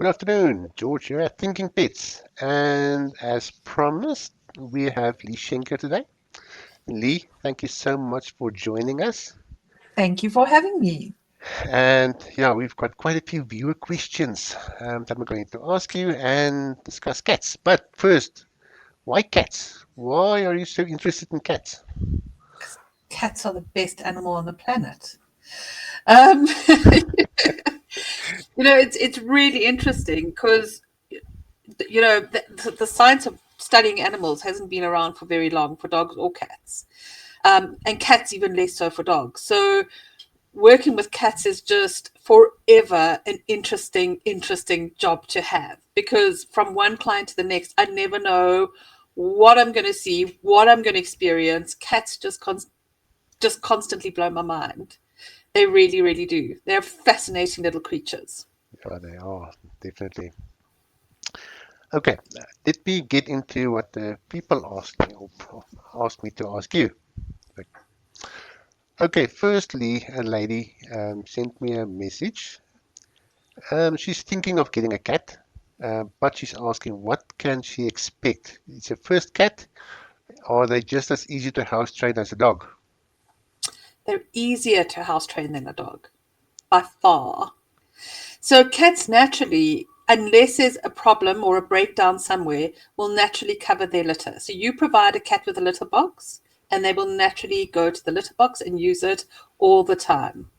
Good afternoon, George here at Thinking Pets. And as promised, we have Leigh Shenker today. Leigh, thank you so much for joining us. Thank you for having me. And yeah, we've got quite a few viewer questions that we're going to ask you and discuss cats. But first, why cats? Why are you so interested in cats? Cats are the best animal on the planet. Um, it's really interesting because the science of studying animals hasn't been around for very long for dogs or cats, and cats even less so for dogs. So working with cats is just forever an interesting job to have because from one client to the next, I never know what I'm going to see, what I'm going to experience. Cats just constantly blow my mind. They really, really do. They're fascinating little creatures. Yeah, they are, definitely. Okay, let me get into what the people asked me or asked me to ask you. Okay, firstly, a lady sent me a message. She's thinking of getting a cat, but she's asking what can she expect? It's her first cat, or are they just as easy to house train as a dog? They're easier to house train than a dog, by far. So cats naturally, unless there's a problem or a breakdown somewhere, will naturally cover their litter. So you provide a cat with a litter box, and they will naturally go to the litter box and use it all the time.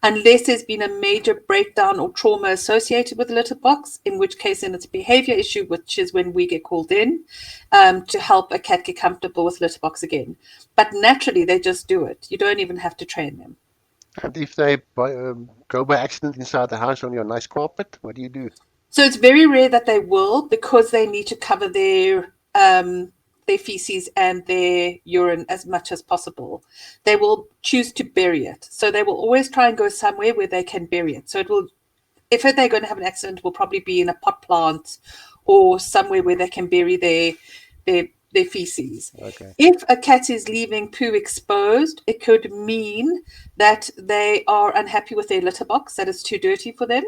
Unless there's been a major breakdown or trauma associated with the litter box, in which case then it's a behavior issue, which is when we get called in to help a cat get comfortable with litter box again. But naturally, they just do it. You don't even have to train them. And if they go by accident inside the house on your nice carpet, what do you do? So it's very rare that they will because they need to cover their feces and their urine as much as possible. They will choose to bury it. So they will always try and go somewhere where they can bury it. So it will, if they're going to have an accident, it will probably be in a pot plant or somewhere where they can bury their feces. Okay, If a cat is leaving poo exposed, it could mean that they are unhappy with their litter box, that it's too dirty for them,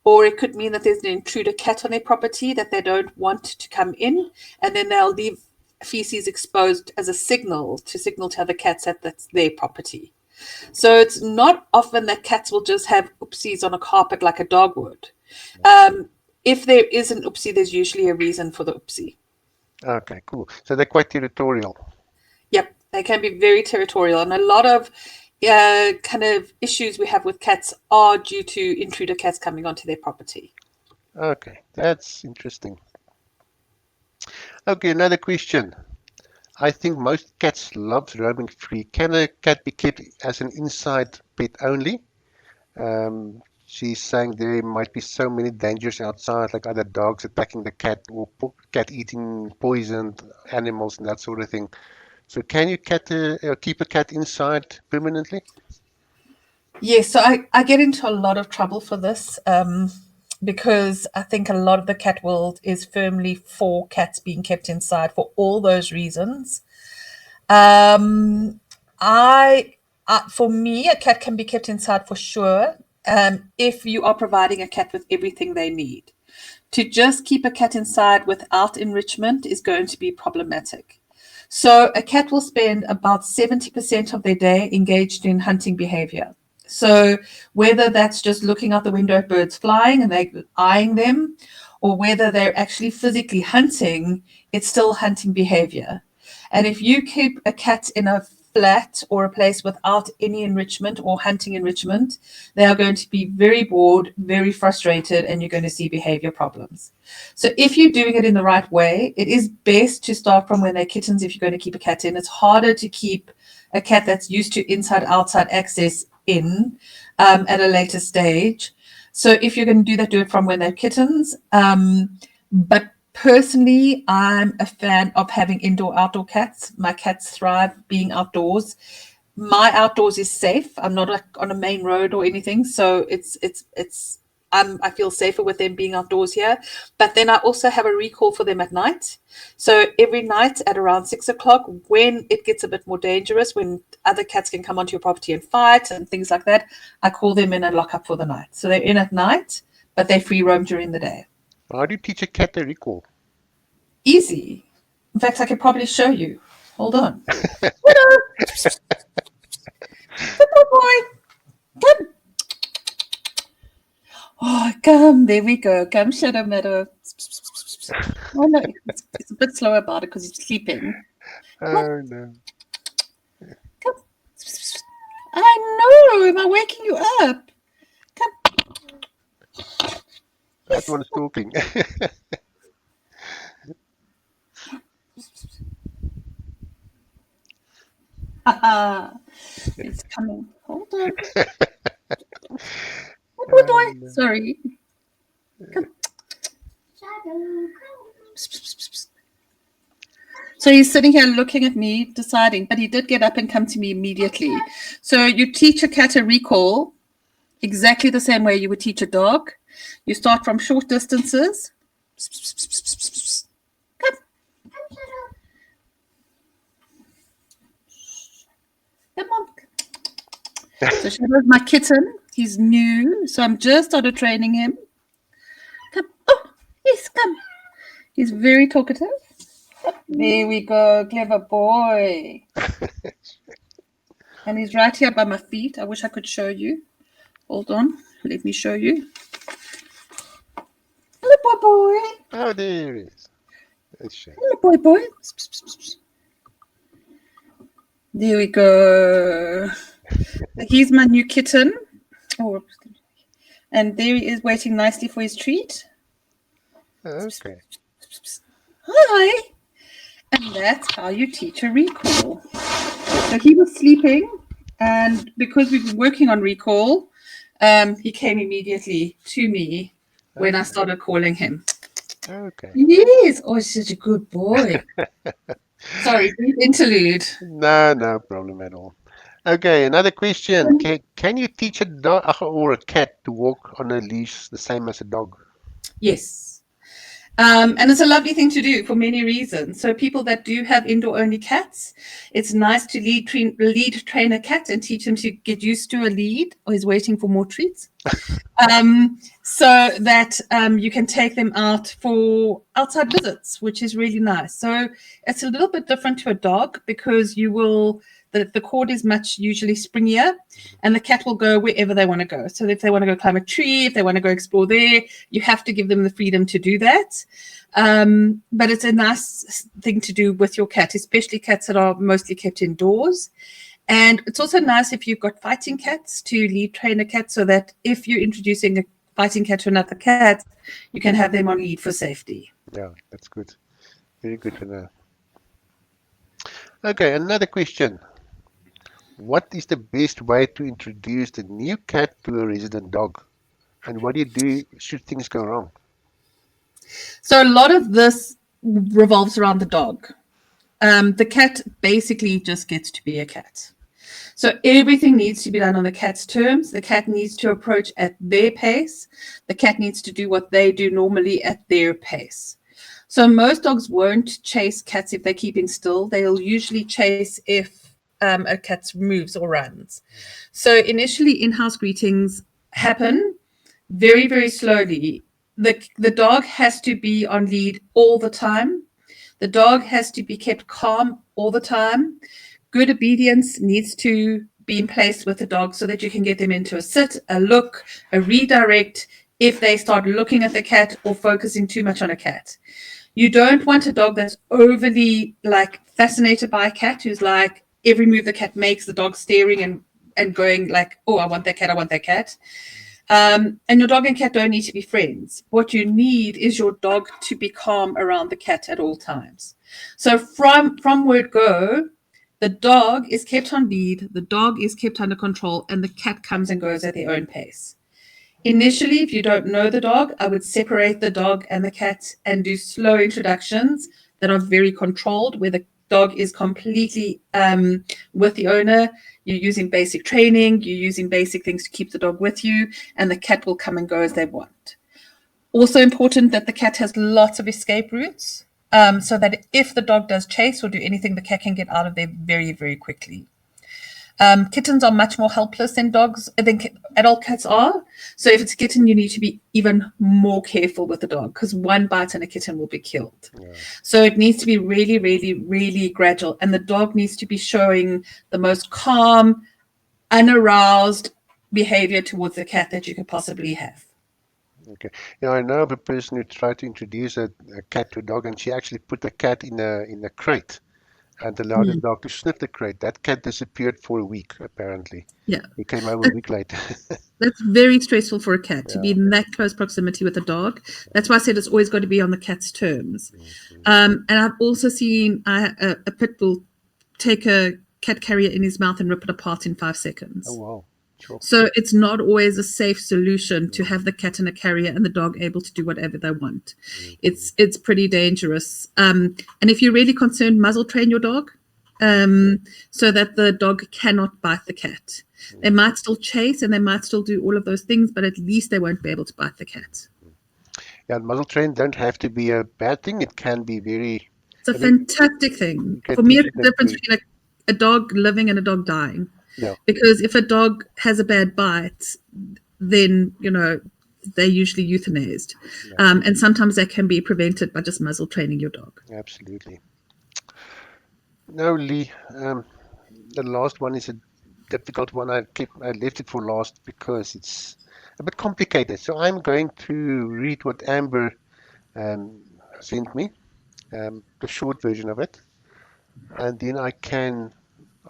or it could mean that there's an intruder cat on their property that they don't want to come in, and then they'll leave feces exposed as a signal to other cats that that's their property. So it's not often that cats will just have oopsies on a carpet like a dog would. okay, If there is an oopsie, there's usually a reason for the oopsie. okay, cool. So they're quite territorial. Yep, they can be very territorial, and a lot of kind of issues we have with cats are due to intruder cats coming onto their property. Okay, that's interesting. Okay, another question. I think most cats love roaming free. Can a cat be kept as an inside pet only? She's saying there might be so many dangers outside, like other dogs attacking the cat or cat eating poisoned animals and that sort of thing. So can you keep a cat inside permanently? Yes, so I get into a lot of trouble for this because I think a lot of the cat world is firmly for cats being kept inside for all those reasons. Um, for me, a cat can be kept inside for sure if you are providing a cat with everything they need. To just keep a cat inside without enrichment is going to be problematic. So a cat will spend about 70% of their day engaged in hunting behavior. So whether that's just looking out the window at birds flying and they eyeing them, or whether they're actually physically hunting, it's still hunting behavior. And if you keep a cat in a flat or a place without any enrichment or hunting enrichment, they are going to be very bored, very frustrated, and you're going to see behavior problems. So if you're doing it in the right way, it is best to start from when they're kittens if you're going to keep a cat in. It's harder to keep a cat that's used to inside outside access in at a later stage. So if you're going to do that, do it from when they're kittens. But personally, I'm a fan of having indoor outdoor cats. My cats thrive being outdoors. My outdoors is safe. I'm not like on a main road or anything, so it's I feel safer with them being outdoors here. But then I also have a recall for them at night. So every night at around 6 o'clock, when it gets a bit more dangerous, when other cats can come onto your property and fight and things like that, I call them in and lock up for the night. So they're in at night, but they free roam during the day. How do you teach a cat to recall? Easy. In fact, I could probably show you. Hold on. Hello. Good boy. Come. Oh, come. There we go. Come, Shadow Meadow. Oh, no. It's a bit slower about it because he's sleeping. Oh, no. Come. I know. Am I waking you up? Come. That one's talking. It's coming. Hold on. Good boy. Oh, no. Sorry. Come. So he's sitting here looking at me, deciding, but he did get up and come to me immediately. So you teach a cat a recall exactly the same way you would teach a dog. You start from short distances. Come. Come on. So Shadow's my kitten. He's new, so I'm just started training him. Come. Oh, yes, come. He's very talkative. There we go. Clever boy. And he's right here by my feet. I wish I could show you. Hold on. Let me show you. Hello, boy. Oh, there it is. That's shame. Hello, boy. There we go. He's my new kitten. Oh, and there he is waiting nicely for his treat. Okay. Hi. And that's how you teach a recall. So he was sleeping, and because we've been working on recall, he came immediately to me when I started calling him. Okay. Yes. Oh, he's such a good boy. Sorry, brief interlude. No problem at all. Okay, another question. Can you teach a dog or a cat to walk on a leash the same as a dog? Yes. And it's a lovely thing to do for many reasons. So people that do have indoor-only cats, it's nice to lead train a cat and teach them to get used to a lead, or he's waiting for more treats. So that you can take them out for outside visits, which is really nice. So it's a little bit different to a dog because the cord is much usually springier, and the cat will go wherever they want to go. So if they want to go climb a tree, if they want to go explore there, you have to give them the freedom to do that. But it's a nice thing to do with your cat, especially cats that are mostly kept indoors. And it's also nice if you've got fighting cats to lead train a cat, so that if you're introducing a fighting cat to another cat, you can have them on lead for safety. Yeah, that's good. Very good to know. Okay, another question. What is the best way to introduce the new cat to a resident dog? And what do you do should things go wrong? So a lot of this revolves around the dog. The cat basically just gets to be a cat. So everything needs to be done on the cat's terms. The cat needs to approach at their pace. The cat needs to do what they do normally at their pace. So most dogs won't chase cats if they're keeping still. They'll usually chase if a cat moves or runs. So initially, in-house greetings happen very, very slowly. The dog has to be on lead all the time. The dog has to be kept calm all the time. Good obedience needs to be in place with the dog so that you can get them into a sit, a look, a redirect if they start looking at the cat or focusing too much on a cat. You don't want a dog that's overly fascinated by a cat who's like every move the cat makes, the dog staring and going like, oh, I want that cat, I want that cat. And your dog and cat don't need to be friends. What you need is your dog to be calm around the cat at all times. So from word go, the dog is kept on lead, the dog is kept under control, and the cat comes and goes at their own pace. Initially, if you don't know the dog, I would separate the dog and the cat and do slow introductions that are very controlled, where the dog is completely with the owner. You're using basic training, you're using basic things to keep the dog with you, and the cat will come and go as they want. Also important that the cat has lots of escape routes, so that if the dog does chase or do anything, the cat can get out of there very, very quickly. Kittens are much more helpless than dogs, than adult cats are. So if it's a kitten, you need to be even more careful with the dog because one bite and a kitten will be killed. Yeah. So it needs to be really, really, really gradual. And the dog needs to be showing the most calm, unaroused behavior towards the cat that you could possibly have. Okay. Yeah, I know of a person who tried to introduce a cat to a dog, and she actually put the cat in a crate and allowed the Mm, dog to sniff the crate. That cat disappeared for a week, apparently. yeah. He came over a week later. That's very stressful for a cat to be Yeah. in that close proximity with a dog. That's why I said it's always got to be on the cat's terms. Mhm. And I've also seen a pit bull take a cat carrier in his mouth and rip it apart in 5 Oh, seconds. wow. Sure. So it's not always a safe solution to Mhm. have the cat in a carrier and the dog able to do whatever they want. Mhm. It's pretty dangerous. And if you're really concerned, muzzle train your dog so that the dog cannot bite the cat. They Mhm. might still chase and they might still do all of those things, but at least they won't be able to bite the cat. Yeah, muzzle train don't have to be a bad thing. It can be very, It's a I mean, fantastic thing. you can For me, teach it's it the that difference very, between a dog living and a dog dying. yeah, Because if a dog has a bad bite, then, they're usually euthanized. yeah, And sometimes that can be prevented by just muzzle training your dog. absolutely. Now, Lee, the last one is a difficult one. I left it for last because it's a bit complicated. So I'm going to read what Amber um, sent me, the short version of it, and then I can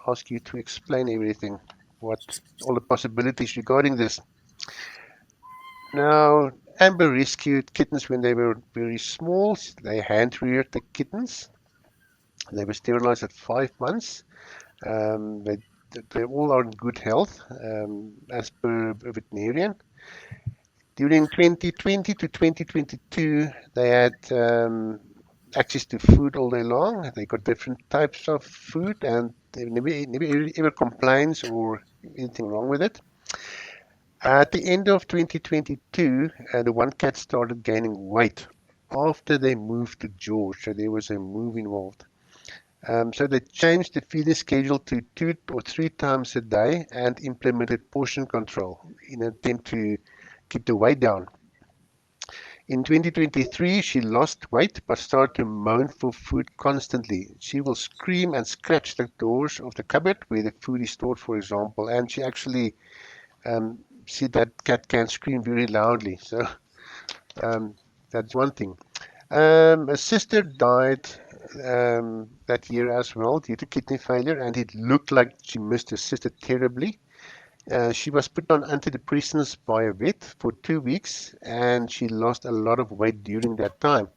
ask you to explain everything, what all the possibilities regarding this. Now, Amber rescued kittens when they were very small. They hand reared the kittens. They were sterilized at 5 months. They all are in good health, as per a veterinarian. During 2020 to 2022, they had access to food all day long. They got different types of food, and they never ever complains or anything wrong with it. At the end of 2022, the one cat started gaining weight after they moved to George, so there was a move involved. So they changed the feeding schedule to 2 or 3 times a day and implemented portion control in an attempt to keep the weight down. In 2023, she lost weight but started to moan for food constantly. She will scream and scratch the doors of the cupboard where the food is stored, for example, and she actually see that cat can scream very loudly. So um, that's one thing. A sister died that year as well due to kidney failure, and it looked like she missed her sister terribly. She was put on antidepressants by a vet for 2 weeks, and she lost a lot of weight during that time.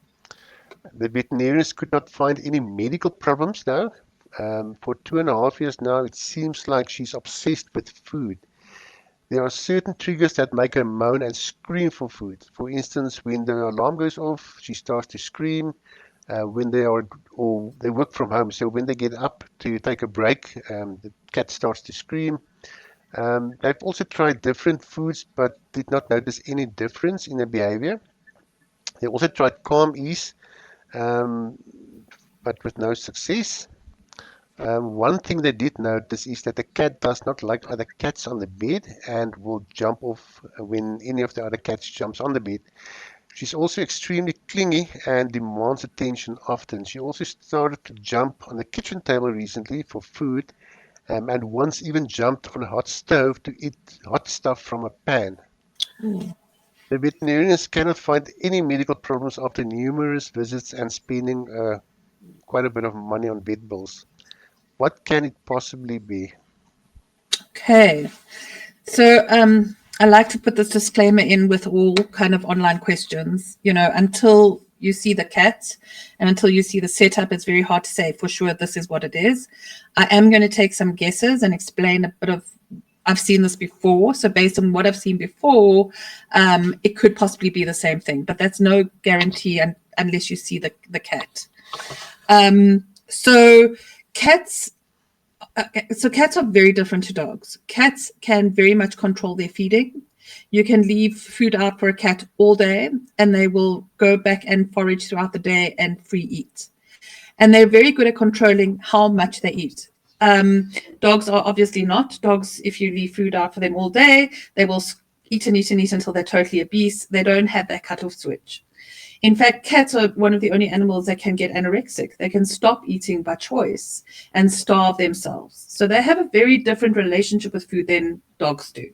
The veterinarians could not find any medical problems though. For 2.5 years now, it seems like she's obsessed with food. There are certain triggers that make her moan and scream for food. For instance, when the alarm goes off, she starts to scream. When they are or they work from home, so when they get up to take a break, the cat starts to scream. They've also tried different foods, but did not notice any difference in the behavior. They also tried calm ease, um, but with no success. One thing they did notice is that the cat does not like other cats on the bed and will jump off when any of the other cats jumps on the bed. She's also extremely clingy and demands attention often. She also started to jump on the kitchen table recently for food, and once even jumped on a hot stove to eat hot stuff from a pan. The veterinarians cannot find any medical problems after numerous visits and spending quite a bit of money on vet bills. What can it possibly be? Okay. So I like to put this disclaimer in with all kind of online questions. Until you see the cat and until you see the setup, it's very hard to say for sure this is what it is. I am going to take some guesses and explain a bit of. I've seen this before, so based on what I've seen before, it could possibly be the same thing, but that's no guarantee unless you see the cat. So cats so cats are very different to dogs. Cats can very much control their feeding. You can leave food out for a cat all day and they will go back and forage throughout the day and free eat. And they're very good at controlling how much they eat. Dogs are obviously not. Dogs, if you leave food out for them all day, they will eat and eat and eat until they're totally obese. They don't have that cutoff switch. In fact, cats are one of the only animals that can get anorexic. They can stop eating by choice and starve themselves. So they have a very different relationship with food than dogs do.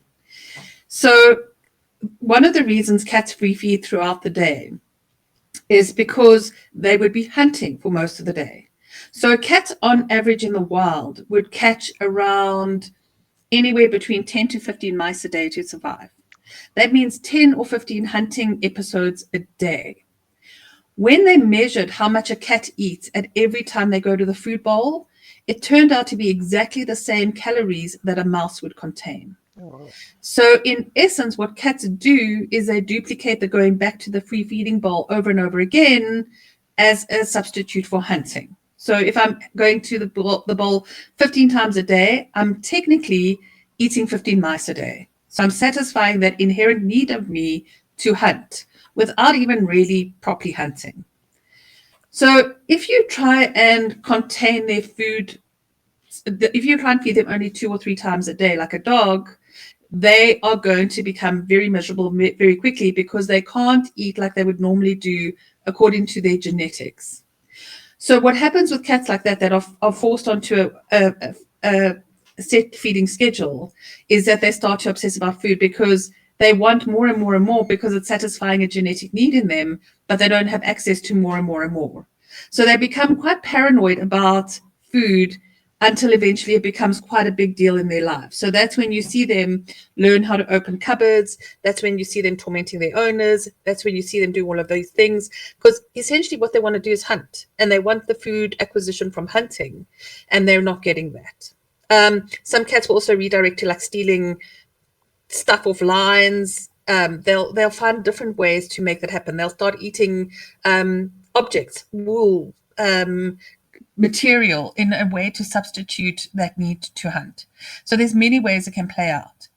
So one of the reasons cats free feed throughout the day is because they would be hunting for most of the day. So a cat on average in the wild would catch around anywhere between 10 to 15 mice a day to survive. That means 10 or 15 hunting episodes a day. When they measured how much a cat eats at every time they go to the food bowl, it turned out to be exactly the same calories that a mouse would contain. Oh, So, in essence, what cats do is they duplicate the going back to the free feeding bowl over and over again as a substitute for hunting. So, if I'm going to the bowl 15 times a day, I'm technically eating 15 mice a day. So, I'm satisfying that inherent need of me to hunt without even really properly hunting. So, if you try and contain their food, if you try and feed them only 2 or 3 times a day, like a dog, they are going to become very miserable very quickly because they can't eat like they would normally do according to their genetics. So what happens with cats like that are forced onto a set feeding schedule is that they start to obsess about food because they want more and more and more because it's satisfying a genetic need in them, but they don't have access to more and more and more. So they become quite paranoid about food until eventually it becomes quite a big deal in their life. So that's when you see them learn how to open cupboards. That's when you see them tormenting their owners. That's when you see them do all of these things. Because essentially what they want to do is hunt. And they want the food acquisition from hunting. And they're not getting that. Some cats will also redirect to like stealing stuff off lines. They'll find different ways to make that happen. They'll start eating objects, wool, material in a way to substitute that need to hunt. So there's many ways it can play out.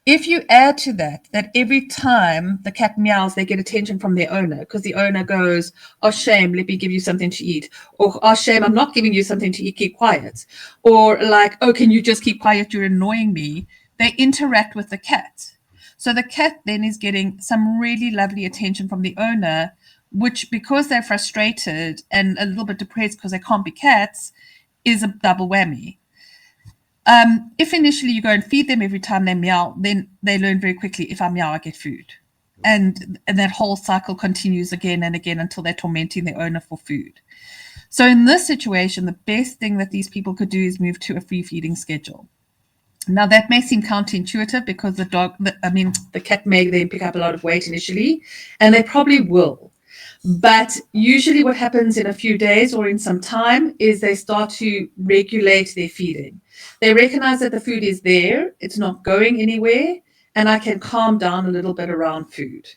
If you add to that, that every time the cat meows, they get attention from their owner because the owner goes, oh, shame, let me give you something to eat. Or, oh, shame, I'm not giving you something to eat, keep quiet. Or like, oh, can you just keep quiet? You're annoying me. They interact with the cat. So the cat then is getting some really lovely attention from the owner, which because they're frustrated and a little bit depressed because they can't be cats, is a double whammy. If initially you go and feed them every time they meow, then they learn very quickly, if I meow, I get food. And that whole cycle continues again and again until they're tormenting their owner for food. So in this situation, the best thing that these people could do is move to a free feeding schedule. Now that may seem counterintuitive because the cat may then pick up a lot of weight initially, and they probably will. But usually what happens in a few days or in some time is they start to regulate their feeding. They recognize that the food is there, it's not going anywhere, and I can calm down a little bit around food.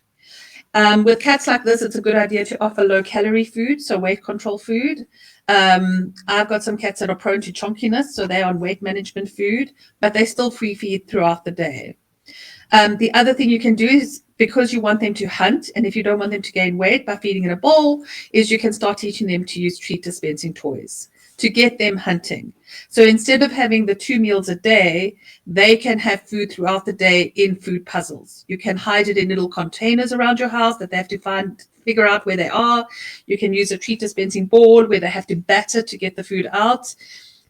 With cats like this, it's a good idea to offer low-calorie food, so weight control food. I've got some cats that are prone to chonkiness, so they're on weight management food, but they still free feed throughout the day. The other thing you can do is because you want them to hunt, and if you don't want them to gain weight by feeding in a bowl, is you can start teaching them to use treat dispensing toys to get them hunting. So instead of having the 2 meals a day, they can have food throughout the day in food puzzles. You can hide it in little containers around your house that they have to figure out where they are. You can use a treat dispensing board where they have to batter to get the food out.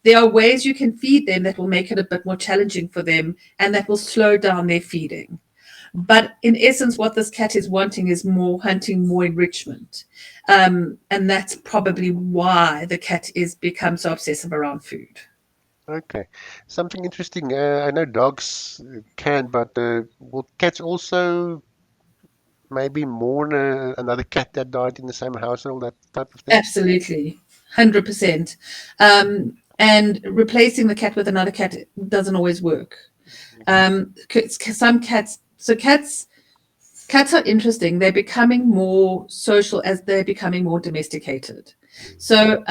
There are ways you can feed them that will make it a bit more challenging for them and that will slow down their feeding. But in essence, what this cat is wanting is more hunting, more enrichment. And that's probably why the cat is become so obsessive around food. okay. Something interesting. I know dogs can, but will cats also maybe mourn another cat that died in the same house and all that type of thing? Absolutely, 100%. And replacing the cat with another cat doesn't always work. Some cats, so cats are interesting. They're becoming more social as they're becoming more domesticated. So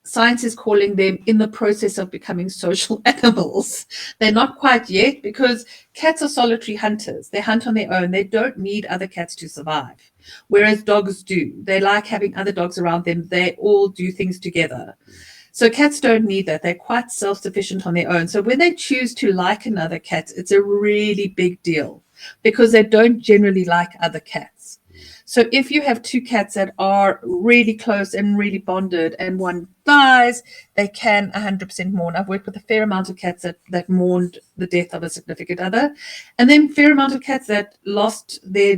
science is calling them in the process of becoming social animals. They're not quite yet because cats are solitary hunters. They hunt on their own. They don't need other cats to survive. Whereas dogs do. They like having other dogs around them. They all do things together. So cats don't need that. They're quite self-sufficient on their own. So when they choose to like another cat, it's a really big deal because they don't generally like other cats. So if you have two cats that are really close and really bonded and one dies, they can 100% mourn. I've worked with a fair amount of cats that mourned the death of a significant other, and then fair amount of cats that lost their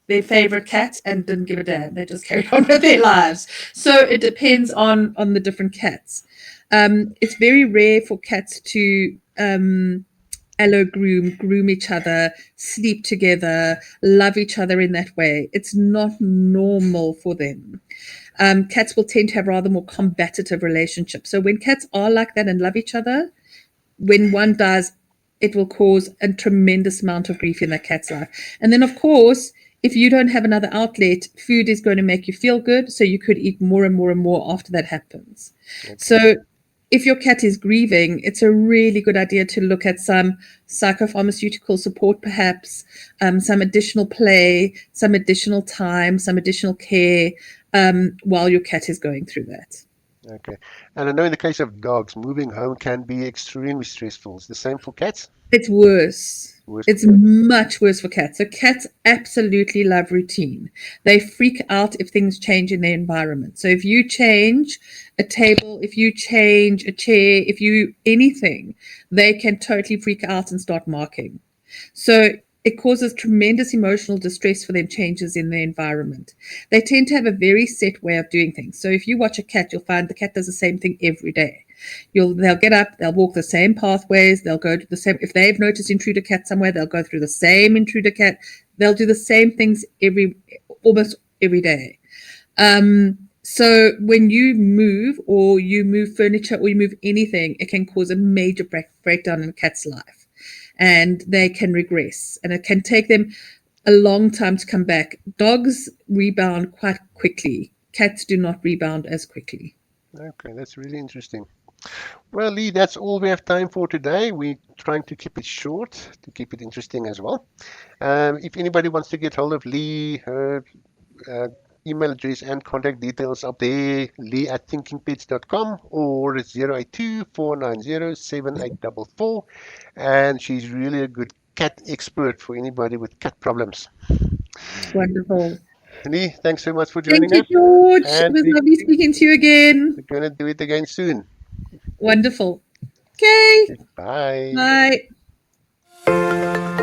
favorite cat and didn't give a damn. They just carried on with their lives. So it depends on the different cats. It's very rare for cats to allo groom each other, sleep together, love each other in that way. It's not normal for them. Cats will tend to have rather more combative relationships. So when cats are like that and love each other, when one dies, it will cause a tremendous amount of grief in that cat's life. And then, of course, if you don't have another outlet, food is going to make you feel good. So you could eat more and more and more after that happens. Okay. So if your cat is grieving, it's a really good idea to look at some psychopharmaceutical support, perhaps, some additional play, some additional time, some additional care while your cat is going through that. Okay. And I know in the case of dogs, moving home can be extremely stressful. It's the same for cats? It's worse. It's much worse for cats. So cats absolutely love routine. They freak out if things change in their environment. So if you change a table, if you change a chair, if you anything, they can totally freak out and start marking. So it causes tremendous emotional distress for them, changes in their environment. They tend to have a very set way of doing things. So if you watch a cat, you'll find the cat does the same thing every day. They'll get up, they'll walk the same pathways, they'll go to the same, if they've noticed intruder cat somewhere, they'll go through the same intruder cat. They'll do the same things almost every day. So when you move or you move furniture or you move anything, it can cause a major breakdown in a cat's life. And they can regress, and it can take them a long time to come back. Dogs rebound quite quickly. Cats do not rebound as quickly. Okay, that's really interesting. Well, Leigh, that's all we have time for today. We're trying to keep it short, to keep it interesting as well. If anybody wants to get hold of Leigh, her email address and contact details up there, leigh@thinkingpets.com or 082-490-7844. And she's really a good cat expert for anybody with cat problems. Wonderful. Leigh, thanks so much for joining us. Thank you, George. It was lovely speaking to you again. We're going to do it again soon. Wonderful. Okay. Bye. Bye.